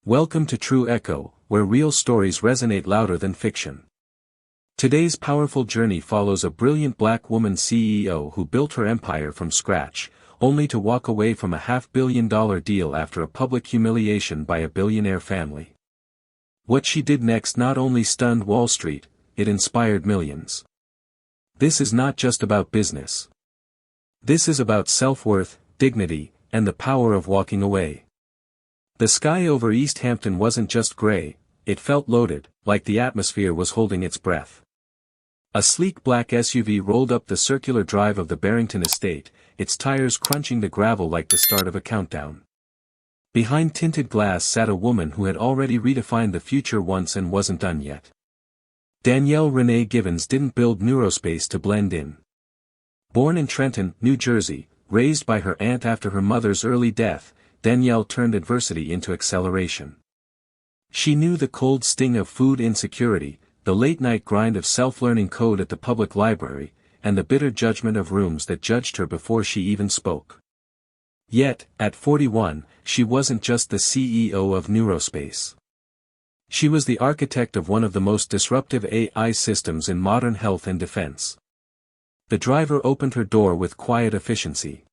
Welcome to True Echo, where real stories resonate louder than fiction. Today's powerful journey follows a brilliant black woman CEO who built her empire from scratch, only to walk away from a $500 million deal after a public humiliation by a billionaire family. What she did next not only stunned Wall Street, it inspired millions. This is not just about business. This is about self-worth, dignity, and the power of walking away. The sky over East Hampton wasn't just gray, it felt loaded, like the atmosphere was holding its breath. A sleek black SUV rolled up the circular drive of the Barrington estate, its tires crunching the gravel like the start of a countdown. Behind tinted glass sat a woman who had already redefined the future once and wasn't done yet. Danielle Givens didn't build Neurospace to blend in. Born in Trenton, New Jersey, raised by her aunt after her mother's early death, Danielle turned adversity into acceleration. She knew the cold sting of food insecurity, the late-night grind of self-learning code at the public library, and the bitter judgment of rooms that judged her before she even spoke. Yet, at 41, she wasn't just the CEO of Neurospace. She was the architect of one of the most disruptive AI systems in modern health and defense. The driver opened her door with quiet efficiency.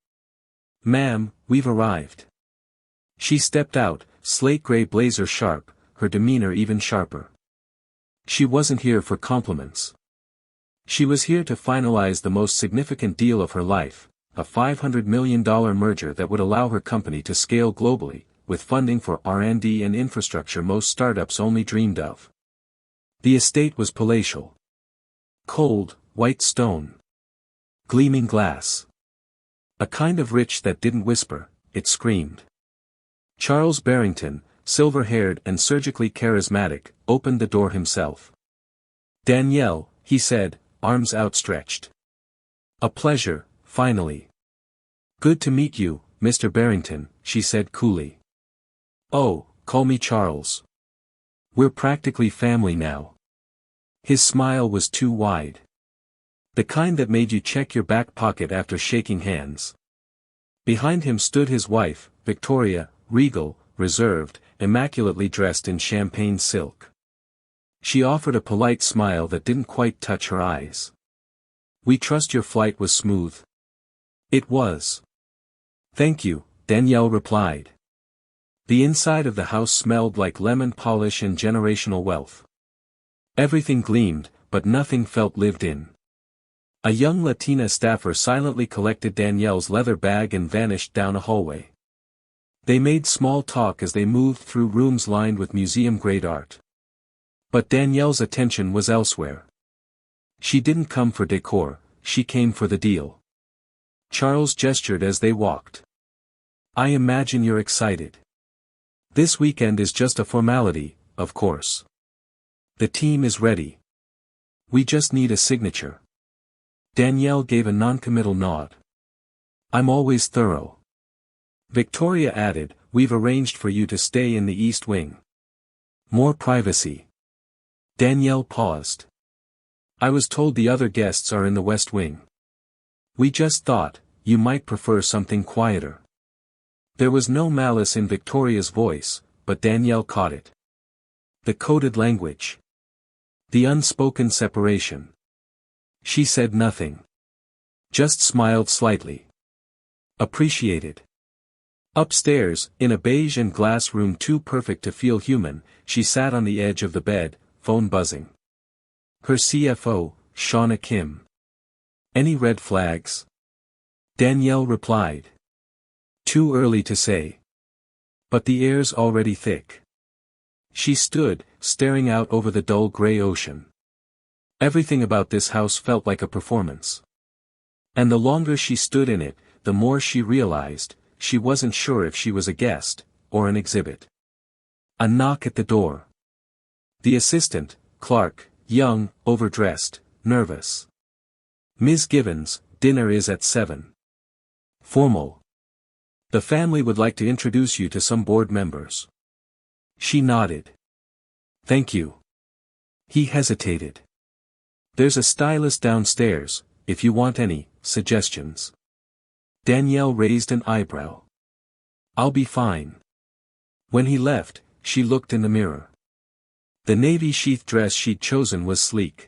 "Ma'am, we've arrived." She stepped out, slate-gray blazer sharp, her demeanor even sharper. She wasn't here for compliments. She was here to finalize the most significant deal of her life, a $500 million merger that would allow her company to scale globally, with funding for R&D and infrastructure most startups only dreamed of. The estate was palatial. Cold, white stone. Gleaming glass. A kind of rich that didn't whisper, it screamed. Charles Barrington, silver-haired and surgically charismatic, opened the door himself. "Danielle," he said, arms outstretched. "A pleasure, finally." "Good to meet you, Mr. Barrington," she said coolly. "Oh, call me Charles. We're practically family now." His smile was too wide. The kind that made you check your back pocket after shaking hands. Behind him stood his wife, Victoria, regal, reserved, immaculately dressed in champagne silk. She offered a polite smile that didn't quite touch her eyes. "We trust your flight was smooth." It was. "Thank you," Danielle replied. The inside of the house smelled like lemon polish and generational wealth. Everything gleamed, but nothing felt lived in. A young Latina staffer silently collected Danielle's leather bag and vanished down a hallway. They made small talk as they moved through rooms lined with museum-grade art. But Danielle's attention was elsewhere. She didn't come for decor, she came for the deal. Charles gestured as they walked. "I imagine you're excited. This weekend is just a formality, of course. The team is ready. We just need a signature." Danielle gave a noncommittal nod. "I'm always thorough." Victoria added, "We've arranged for you to stay in the East Wing. More privacy." Danielle paused. "I was told the other guests are in the West Wing. We just thought, you might prefer something quieter." There was no malice in Victoria's voice, but Danielle caught it. The coded language. The unspoken separation. She said nothing. Just smiled slightly. "Appreciated." Upstairs, in a beige and glass room too perfect to feel human, she sat on the edge of the bed, phone buzzing. Her CFO, Shauna Kim. "Any red flags?" Danielle replied. "Too early to say. But the air's already thick." She stood, staring out over the dull gray ocean. Everything about this house felt like a performance. And the longer she stood in it, the more she realized, she wasn't sure if she was a guest, or an exhibit. A knock at the door. The assistant, Clark, young, overdressed, nervous. "Ms. Givens, dinner is at 7. Formal. The family would like to introduce you to some board members." She nodded. "Thank you." He hesitated. "There's a stylist downstairs, if you want any suggestions." Danielle raised an eyebrow. "I'll be fine." When he left, she looked in the mirror. The navy sheath dress she'd chosen was sleek.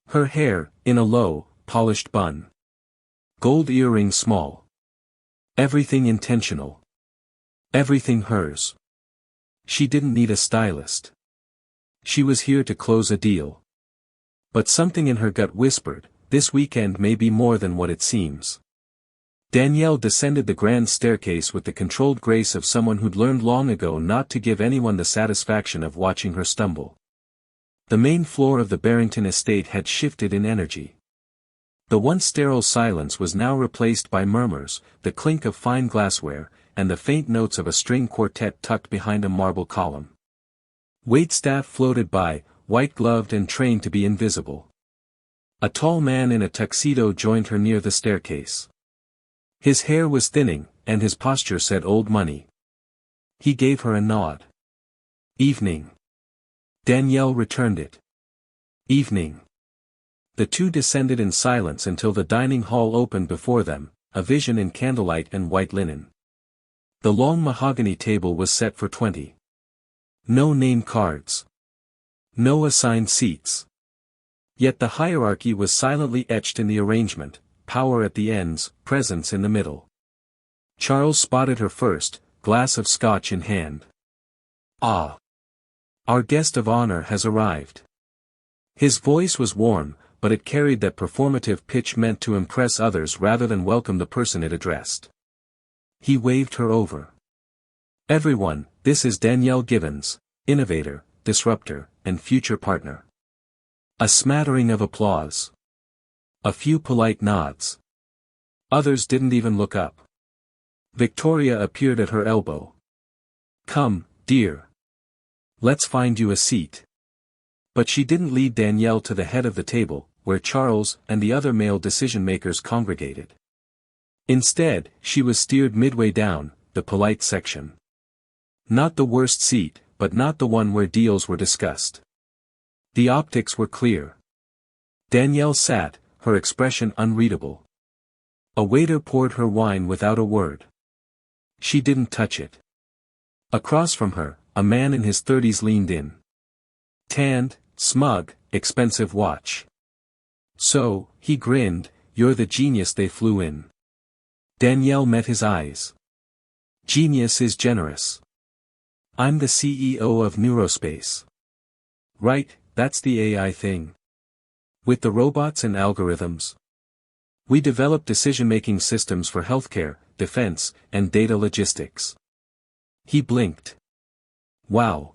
Her hair, in a low, polished bun. Gold earrings small. Everything intentional. Everything hers. She didn't need a stylist. She was here to close a deal. But something in her gut whispered, this weekend may be more than what it seems. Danielle descended the grand staircase with the controlled grace of someone who'd learned long ago not to give anyone the satisfaction of watching her stumble. The main floor of the Barrington estate had shifted in energy. The once sterile silence was now replaced by murmurs, the clink of fine glassware, and the faint notes of a string quartet tucked behind a marble column. Waitstaff floated by, white-gloved and trained to be invisible. A tall man in a tuxedo joined her near the staircase. His hair was thinning, and his posture said old money. He gave her a nod. Evening. Danielle returned it. Evening. The two descended in silence until the dining hall opened before them, a vision in candlelight and white linen. The long mahogany table was set for 20. No name cards. No assigned seats. Yet the hierarchy was silently etched in the arrangement, power at the ends, presence in the middle. Charles spotted her first, glass of scotch in hand. Ah! Our guest of honor has arrived. His voice was warm, but it carried that performative pitch meant to impress others rather than welcome the person it addressed. He waved her over. Everyone, this is Danielle Givens, innovator, disruptor, and future partner. A smattering of applause. A few polite nods. Others didn't even look up. Victoria appeared at her elbow. Come, dear. Let's find you a seat. But she didn't lead Danielle to the head of the table, where Charles and the other male decision-makers congregated. Instead, she was steered midway down, the polite section. Not the worst seat, but not the one where deals were discussed. The optics were clear. Danielle sat, her expression unreadable. A waiter poured her wine without a word. She didn't touch it. Across from her, a man in his 30s leaned in. Tanned, smug, expensive watch. So, he grinned, you're the genius they flew in. Danielle met his eyes. Genius is generous. I'm the CEO of Neurospace. Right, that's the AI thing. With the robots and algorithms. We develop decision-making systems for healthcare, defense, and data logistics. He blinked. Wow.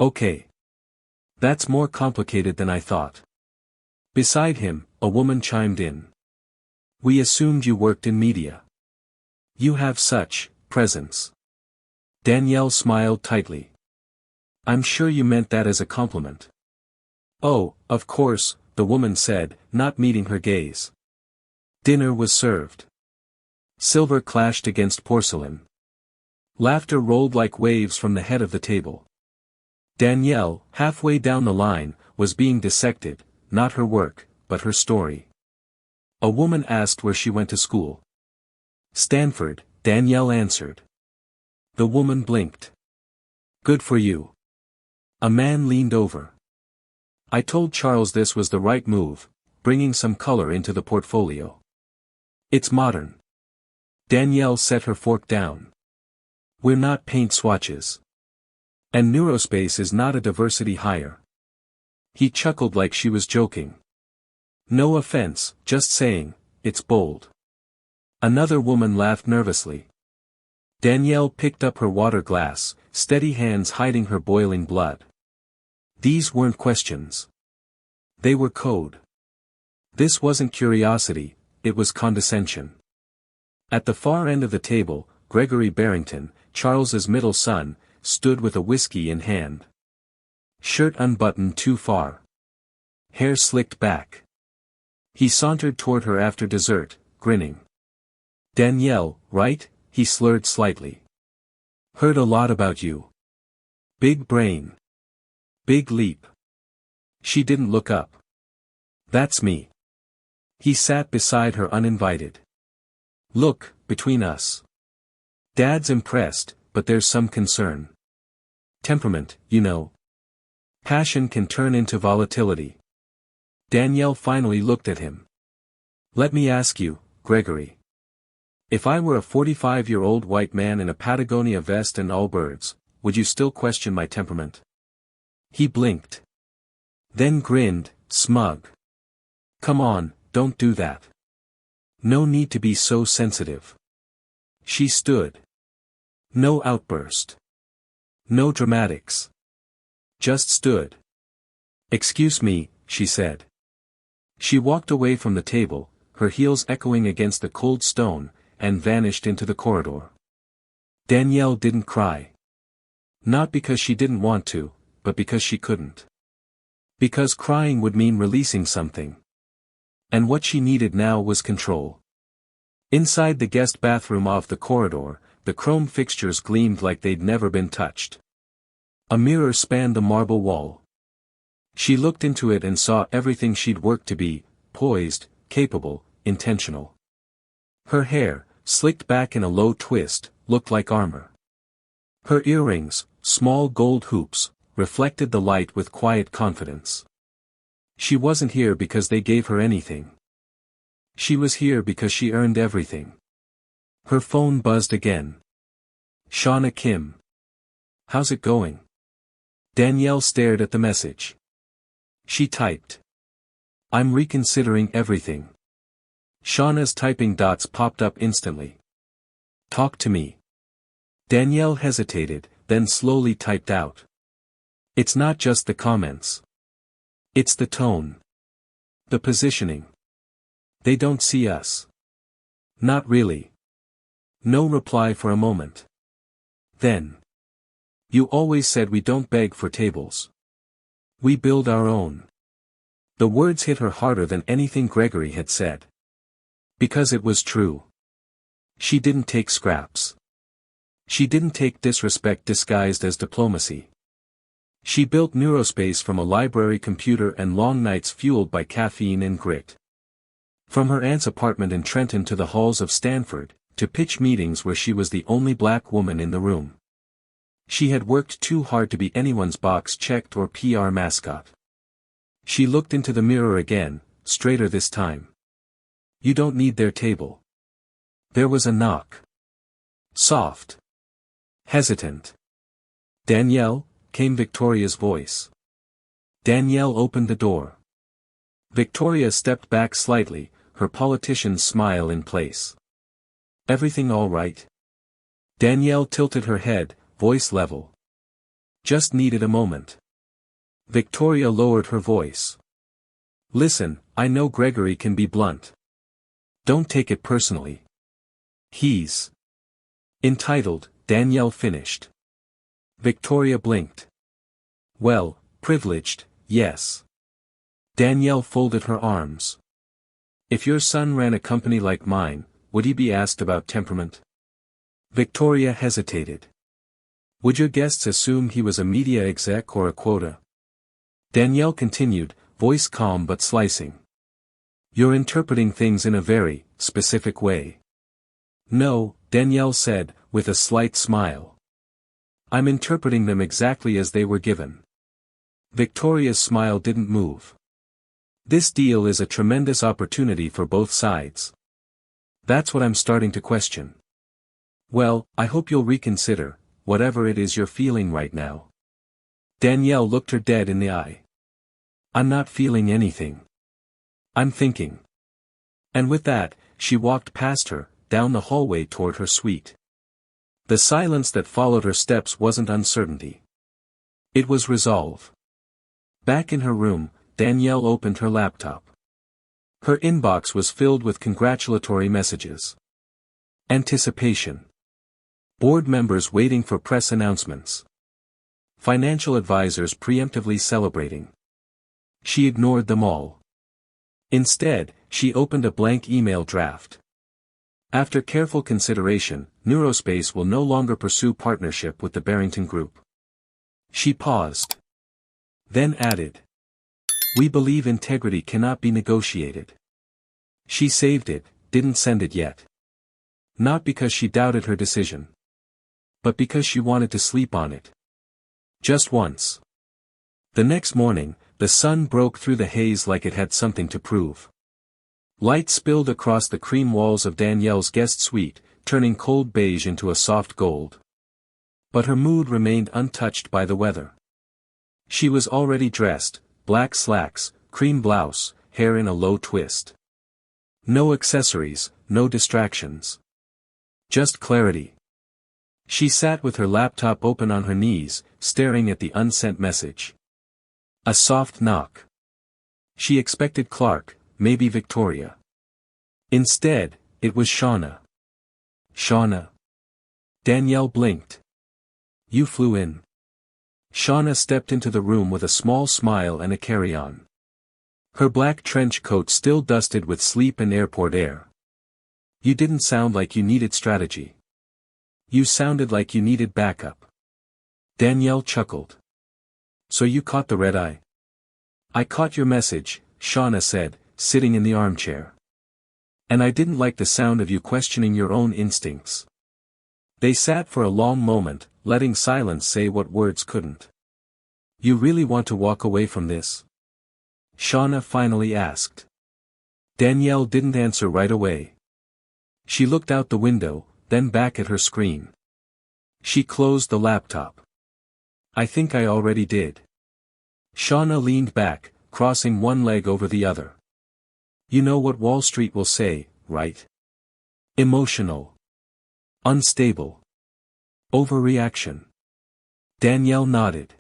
Okay. That's more complicated than I thought. Beside him, a woman chimed in. We assumed you worked in media. You have such presence. Danielle smiled tightly. I'm sure you meant that as a compliment. Oh, of course, the woman said, not meeting her gaze. Dinner was served. Silver clashed against porcelain. Laughter rolled like waves from the head of the table. Danielle, halfway down the line, was being dissected, not her work, but her story. A woman asked where she went to school. Stanford, Danielle answered. The woman blinked. Good for you. A man leaned over. I told Charles this was the right move, bringing some color into the portfolio. It's modern. Danielle set her fork down. We're not paint swatches. And Neurospace is not a diversity hire. He chuckled like she was joking. No offense, just saying, it's bold. Another woman laughed nervously. Danielle picked up her water glass, steady hands hiding her boiling blood. These weren't questions. They were code. This wasn't curiosity, it was condescension. At the far end of the table, Gregory Barrington, Charles's middle son, stood with a whiskey in hand. Shirt unbuttoned too far. Hair slicked back. He sauntered toward her after dessert, grinning. Danielle, right? He slurred slightly. Heard a lot about you. Big brain. Big leap. She didn't look up. That's me. He sat beside her uninvited. Look, between us. Dad's impressed, but there's some concern. Temperament, you know. Passion can turn into volatility. Danielle finally looked at him. Let me ask you, Gregory. If I were a 45-year-old white man in a Patagonia vest and all birds, would you still question my temperament? He blinked. Then grinned, smug. Come on, don't do that. No need to be so sensitive. She stood. No outburst. No dramatics. Just stood. Excuse me, she said. She walked away from the table, her heels echoing against the cold stone, and vanished into the corridor. Danielle didn't cry. Not because she didn't want to, but because she couldn't. Because crying would mean releasing something. And what she needed now was control. Inside the guest bathroom off the corridor, the chrome fixtures gleamed like they'd never been touched. A mirror spanned the marble wall. She looked into it and saw everything she'd worked to be: poised, capable, intentional. Her hair, slicked back in a low twist, looked like armor. Her earrings, small gold hoops, reflected the light with quiet confidence. She wasn't here because they gave her anything. She was here because she earned everything. Her phone buzzed again. Shauna Kim. How's it going? Danielle stared at the message. She typed. I'm reconsidering everything. Shauna's typing dots popped up instantly. Talk to me. Danielle hesitated, then slowly typed out. It's not just the comments. It's the tone. The positioning. They don't see us. Not really. No reply for a moment. Then. You always said we don't beg for tables. We build our own. The words hit her harder than anything Gregory had said. Because it was true. She didn't take scraps. She didn't take disrespect disguised as diplomacy. She built Neurospace from a library computer and long nights fueled by caffeine and grit. From her aunt's apartment in Trenton to the halls of Stanford, to pitch meetings where she was the only black woman in the room. She had worked too hard to be anyone's box-checked or PR mascot. She looked into the mirror again, straighter this time. You don't need their table. There was a knock. Soft. Hesitant. Danielle, came Victoria's voice. Danielle opened the door. Victoria stepped back slightly, her politician's smile in place. Everything all right? Danielle tilted her head, voice level. Just needed a moment. Victoria lowered her voice. Listen, I know Gregory can be blunt. Don't take it personally. He's entitled, Danielle finished. Victoria blinked. Well, privileged, yes. Danielle folded her arms. If your son ran a company like mine, would he be asked about temperament? Victoria hesitated. Would your guests assume he was a media exec or a quota? Danielle continued, voice calm but slicing. You're interpreting things in a very specific way. No, Danielle said, with a slight smile. I'm interpreting them exactly as they were given. Victoria's smile didn't move. This deal is a tremendous opportunity for both sides. That's what I'm starting to question. Well, I hope you'll reconsider, whatever it is you're feeling right now. Danielle looked her dead in the eye. I'm not feeling anything. I'm thinking. And with that, she walked past her, down the hallway toward her suite. The silence that followed her steps wasn't uncertainty. It was resolve. Back in her room, Danielle opened her laptop. Her inbox was filled with congratulatory messages. Anticipation. Board members waiting for press announcements. Financial advisors preemptively celebrating. She ignored them all. Instead, she opened a blank email draft. After careful consideration, Neurospace will no longer pursue partnership with the Barrington Group. She paused. Then added. We believe integrity cannot be negotiated. She saved it, didn't send it yet. Not because she doubted her decision. But because she wanted to sleep on it. Just once. The next morning, the sun broke through the haze like it had something to prove. Light spilled across the cream walls of Danielle's guest suite, turning cold beige into a soft gold. But her mood remained untouched by the weather. She was already dressed, black slacks, cream blouse, hair in a low twist. No accessories, no distractions. Just clarity. She sat with her laptop open on her knees, staring at the unsent message. A soft knock. She expected Clark, maybe Victoria. Instead, it was Shauna. Shauna. Danielle blinked. You flew in. Shauna stepped into the room with a small smile and a carry-on. Her black trench coat still dusted with sleep and airport air. You didn't sound like you needed strategy. You sounded like you needed backup. Danielle chuckled. So you caught the red eye? I caught your message, Shauna said, sitting in the armchair. And I didn't like the sound of you questioning your own instincts. They sat for a long moment, letting silence say what words couldn't. You really want to walk away from this? Shauna finally asked. Danielle didn't answer right away. She looked out the window, then back at her screen. She closed the laptop. I think I already did. Shauna leaned back, crossing one leg over the other. You know what Wall Street will say, right? Emotional. Unstable. Overreaction. Danielle nodded.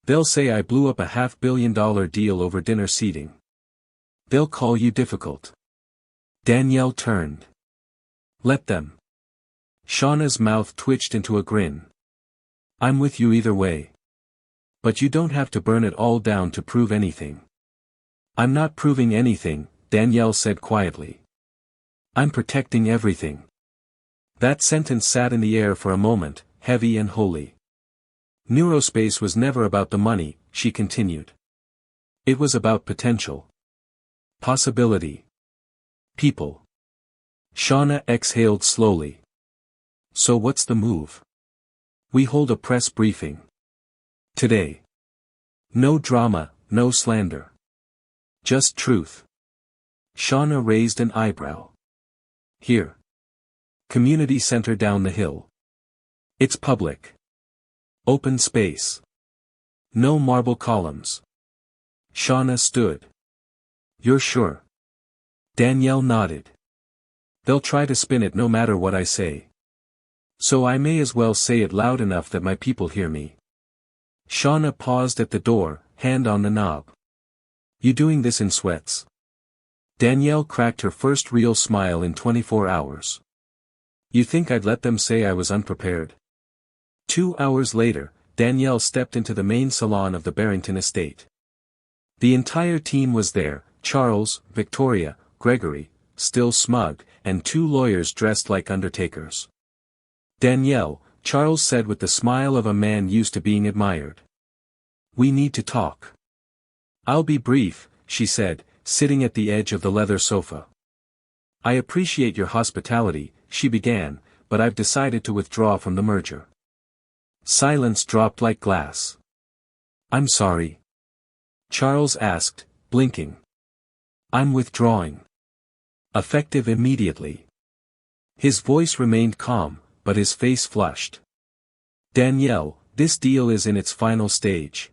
They'll say I blew up a $500 million deal over dinner seating. They'll call you difficult. Danielle turned. Let them. Shauna's mouth twitched into a grin. I'm with you either way. But you don't have to burn it all down to prove anything. I'm not proving anything, Danielle said quietly. I'm protecting everything. That sentence sat in the air for a moment, heavy and holy. Neurospace was never about the money, she continued. It was about potential. Possibility. People. Shauna exhaled slowly. So what's the move? We hold a press briefing. Today. No drama, no slander. Just truth. Shauna raised an eyebrow. Here. Community center down the hill. It's public. Open space. No marble columns. Shauna stood. You're sure? Danielle nodded. They'll try to spin it no matter what I say. So I may as well say it loud enough that my people hear me. Shauna paused at the door, hand on the knob. You doing this in sweats? Danielle cracked her first real smile in 24 hours. You think I'd let them say I was unprepared? 2 hours later, Danielle stepped into the main salon of the Barrington estate. The entire team was there, Charles, Victoria, Gregory, still smug, and 2 lawyers dressed like undertakers. Danielle, Charles said with the smile of a man used to being admired. We need to talk. I'll be brief, she said, sitting at the edge of the leather sofa. I appreciate your hospitality, she began, but I've decided to withdraw from the merger. Silence dropped like glass. I'm sorry. Charles asked, blinking. I'm withdrawing. Effective immediately. His voice remained calm, but his face flushed. Danielle, this deal is in its final stage.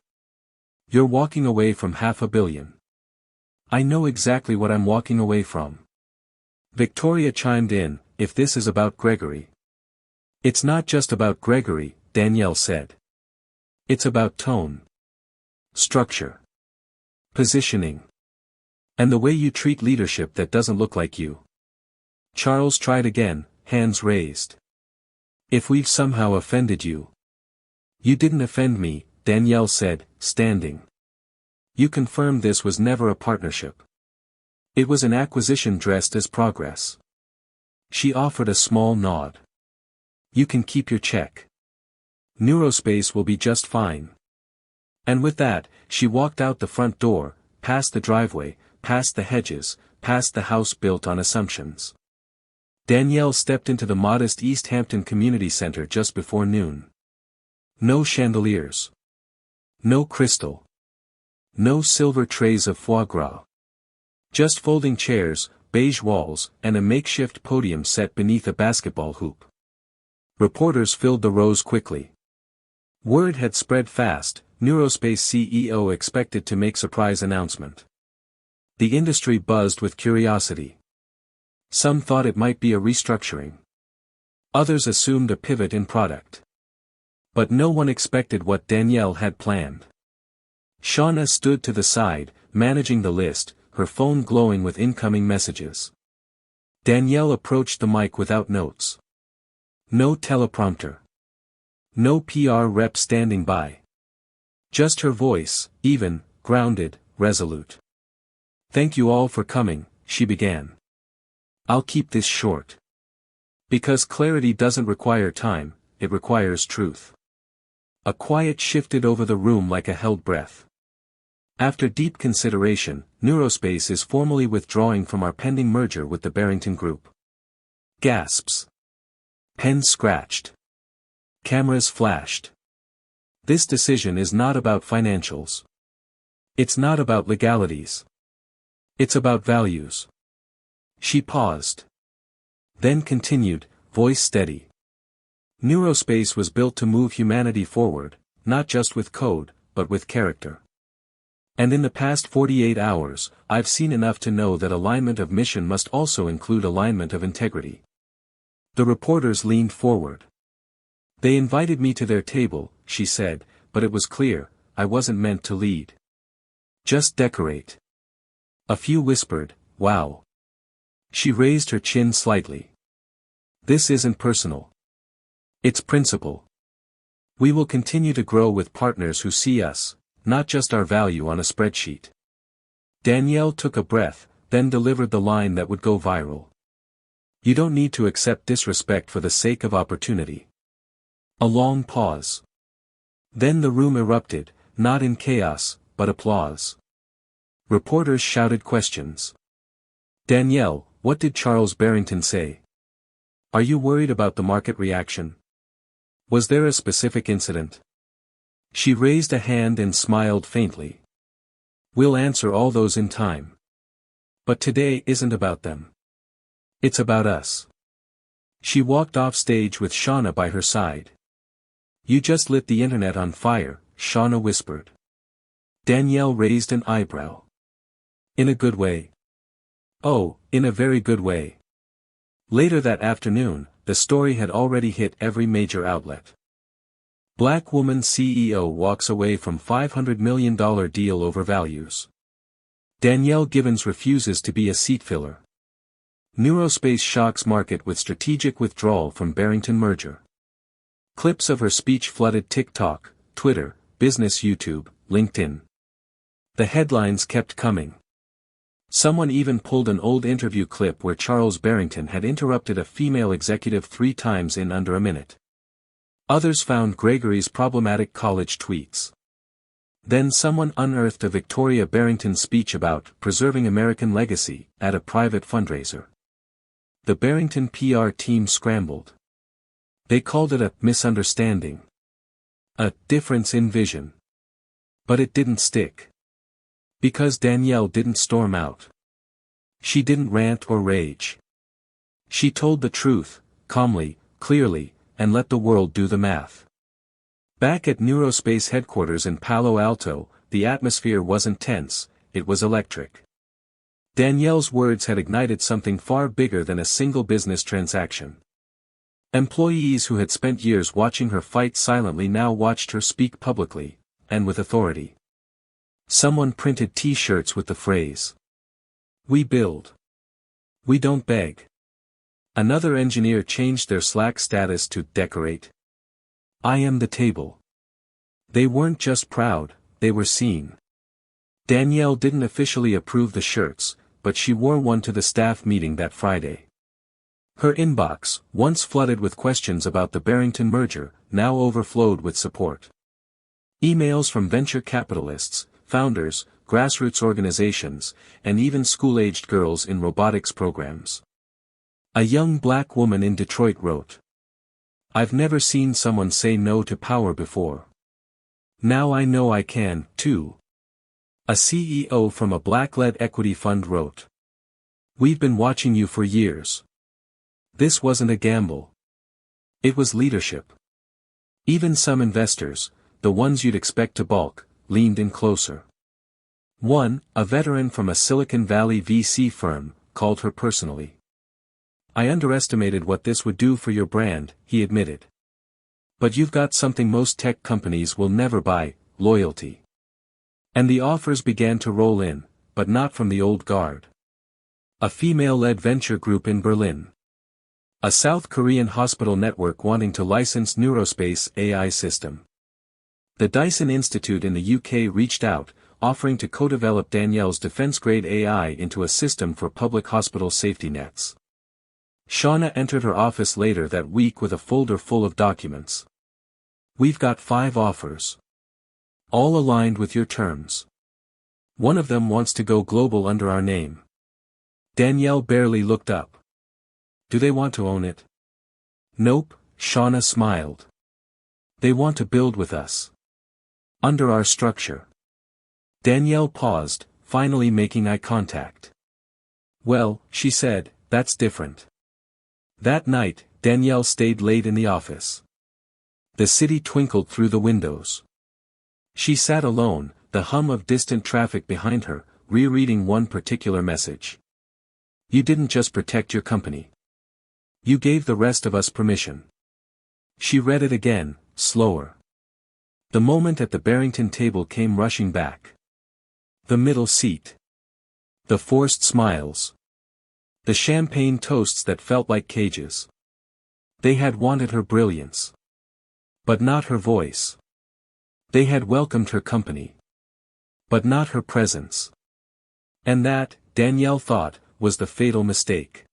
You're walking away from $500 million. I know exactly what I'm walking away from. Victoria chimed in, if this is about Gregory. It's not just about Gregory, Danielle said. It's about tone. Structure. Positioning. And the way you treat leadership that doesn't look like you. Charles tried again, hands raised. If we've somehow offended you. You didn't offend me, Danielle said, standing. You confirmed this was never a partnership. It was an acquisition dressed as progress. She offered a small nod. You can keep your check. Neurospace will be just fine. And with that, she walked out the front door, past the driveway, past the hedges, past the house built on assumptions. Danielle stepped into the modest East Hampton Community Center just before noon. No chandeliers. No crystal. No silver trays of foie gras. Just folding chairs, beige walls, and a makeshift podium set beneath a basketball hoop. Reporters filled the rows quickly. Word had spread fast, Neurospace CEO expected to make surprise announcement. The industry buzzed with curiosity. Some thought it might be a restructuring. Others assumed a pivot in product. But no one expected what Danielle had planned. Shauna stood to the side, managing the list, her phone glowing with incoming messages. Danielle approached the mic without notes. No teleprompter. No PR rep standing by. Just her voice, even, grounded, resolute. "Thank you all for coming," she began. "I'll keep this short. Because clarity doesn't require time, it requires truth." A quiet shifted over the room like a held breath. "After deep consideration, Neurospace is formally withdrawing from our pending merger with the Barrington Group." Gasps. Pens scratched. Cameras flashed. This decision is not about financials. It's not about legalities. It's about values. She paused. Then continued, voice steady. Neurospace was built to move humanity forward, not just with code, but with character. And in the past 48 hours, I've seen enough to know that alignment of mission must also include alignment of integrity. The reporters leaned forward. "They invited me to their table," she said, "but it was clear, I wasn't meant to lead. Just decorate." A few whispered, "Wow." She raised her chin slightly. "This isn't personal. It's principle. We will continue to grow with partners who see us, not just our value on a spreadsheet." Danielle took a breath, then delivered the line that would go viral. "You don't need to accept disrespect for the sake of opportunity." A long pause. Then the room erupted, not in chaos, but applause. Reporters shouted questions. "Danielle, what did Charles Barrington say? Are you worried about the market reaction? Was there a specific incident?" She raised a hand and smiled faintly. "We'll answer all those in time. But today isn't about them. It's about us." She walked off stage with Shauna by her side. "You just lit the internet on fire," Shauna whispered. Danielle raised an eyebrow. "In a good way?" "Oh, in a very good way." Later that afternoon, the story had already hit every major outlet. Black woman CEO walks away from $500 million deal over values. Danielle Givens refuses to be a seat filler. Neurospace shocks market with strategic withdrawal from Barrington merger. Clips of her speech flooded TikTok, Twitter, business YouTube, LinkedIn. The headlines kept coming. Someone even pulled an old interview clip where Charles Barrington had interrupted a female executive 3 times in under a minute. Others found Gregory's problematic college tweets. Then someone unearthed a Victoria Barrington speech about preserving American legacy at a private fundraiser. The Barrington PR team scrambled. They called it a misunderstanding. A difference in vision. But it didn't stick. Because Danielle didn't storm out. She didn't rant or rage. She told the truth, calmly, clearly, and let the world do the math. Back at Neurospace headquarters in Palo Alto, the atmosphere wasn't tense, it was electric. Danielle's words had ignited something far bigger than a single business transaction. Employees who had spent years watching her fight silently now watched her speak publicly, and with authority. Someone printed T-shirts with the phrase, "We build. We don't beg." Another engineer changed their Slack status to decorate. "I am the table." They weren't just proud, they were seen. Danielle didn't officially approve the shirts, but she wore one to the staff meeting that Friday. Her inbox, once flooded with questions about the Barrington merger, now overflowed with support. Emails from venture capitalists, founders, grassroots organizations, and even school-aged girls in robotics programs. A young black woman in Detroit wrote, "I've never seen someone say no to power before. Now I know I can, too. A CEO from a black-led equity fund wrote. We've been watching you for years. This wasn't a gamble. It was leadership. Even some investors, the ones you'd expect to balk, leaned in closer. One, a veteran from a Silicon Valley VC firm, called her personally. I underestimated what this would do for your brand, he admitted. But you've got something most tech companies will never buy, loyalty. And the offers began to roll in, but not from the old guard. A female-led venture group in Berlin. A South Korean hospital network wanting to license Neurospace AI system. The Dyson Institute in the UK reached out, offering to co-develop Danielle's defense-grade AI into a system for public hospital safety nets. Shauna entered her office later that week with a folder full of documents. We've got 5 offers. All aligned with your terms. One of them wants to go global under our name. Danielle barely looked up. Do they want to own it? Nope, Shauna smiled. They want to build with us. Under our structure. Danielle paused, finally making eye contact. Well, she said, that's different. That night, Danielle stayed late in the office. The city twinkled through the windows. She sat alone, the hum of distant traffic behind her, rereading one particular message. You didn't just protect your company. You gave the rest of us permission. She read it again, slower. The moment at the Barrington table came rushing back. The middle seat. The forced smiles. The champagne toasts that felt like cages. They had wanted her brilliance. But not her voice. They had welcomed her company. But not her presence. And that, Danielle thought, was the fatal mistake.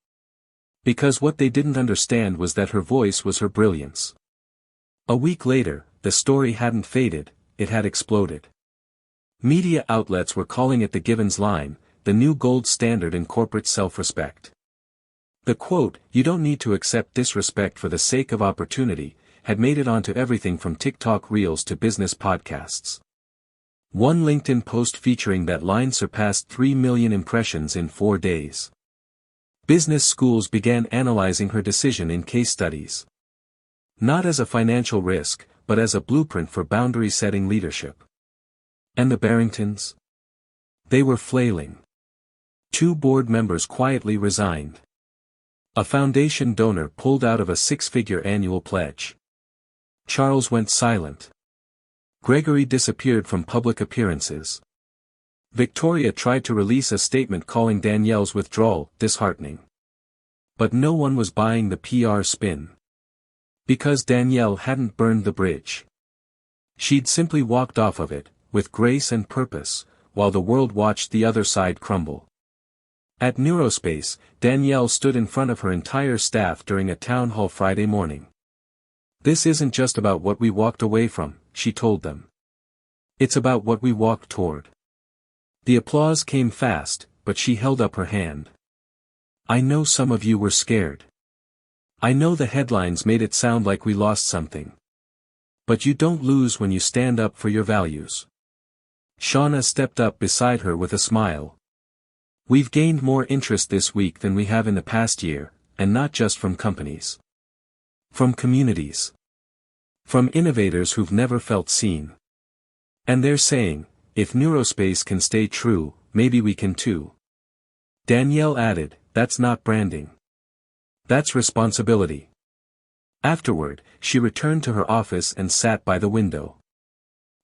Because what they didn't understand was that her voice was her brilliance. A week later, the story hadn't faded, it had exploded. Media outlets were calling it the Givens line, the new gold standard in corporate self-respect. The quote, "You don't need to accept disrespect for the sake of opportunity," had made it onto everything from TikTok Reels to business podcasts. One LinkedIn post featuring that line surpassed 3 million impressions in 4 days. Business schools began analyzing her decision in case studies. Not as a financial risk, but as a blueprint for boundary-setting leadership. And the Barringtons? They were flailing. 2 board members quietly resigned. A foundation donor pulled out of a 6-figure annual pledge. Charles went silent. Gregory disappeared from public appearances. Victoria tried to release a statement calling Danielle's withdrawal disheartening. But no one was buying the PR spin. Because Danielle hadn't burned the bridge. She'd simply walked off of it, with grace and purpose, while the world watched the other side crumble. At Neurospace, Danielle stood in front of her entire staff during a town hall Friday morning. This isn't just about what we walked away from, she told them. It's about what we walked toward. The applause came fast, but she held up her hand. I know some of you were scared. I know the headlines made it sound like we lost something. But you don't lose when you stand up for your values. Shauna stepped up beside her with a smile. We've gained more interest this week than we have in the past year, and not just from companies. From communities. From innovators who've never felt seen. And they're saying, if Neurospace can stay true, maybe we can too. Danielle added, that's not branding. That's responsibility. Afterward, she returned to her office and sat by the window.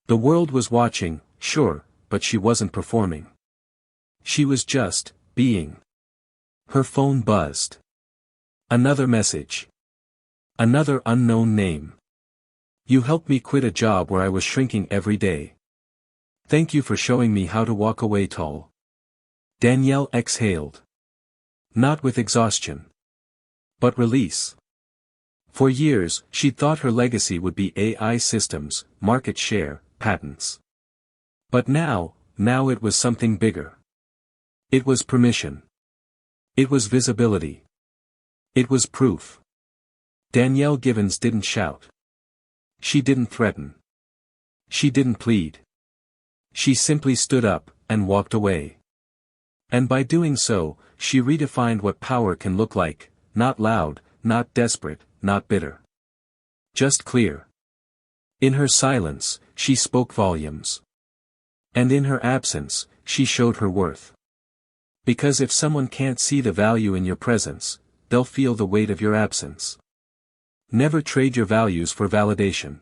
The world was watching, sure, but she wasn't performing. She was just, being. Her phone buzzed. Another message. Another unknown name. You helped me quit a job where I was shrinking every day. Thank you for showing me how to walk away tall. Danielle exhaled. Not with exhaustion. But release. For years, she'd thought her legacy would be AI systems, market share, patents. But now it was something bigger. It was permission. It was visibility. It was proof. Danielle Givens didn't shout. She didn't threaten. She didn't plead. She simply stood up, and walked away. And by doing so, she redefined what power can look like, not loud, not desperate, not bitter. Just clear. In her silence, she spoke volumes. And in her absence, she showed her worth. Because if someone can't see the value in your presence, they'll feel the weight of your absence. Never trade your values for validation.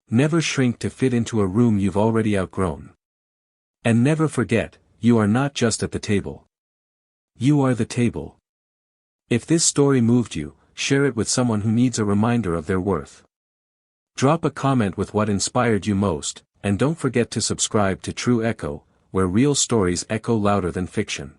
Never shrink to fit into a room you've already outgrown. And never forget, you are not just at the table. You are the table. If this story moved you, share it with someone who needs a reminder of their worth. Drop a comment with what inspired you most, and don't forget to subscribe to True Echo, where real stories echo louder than fiction.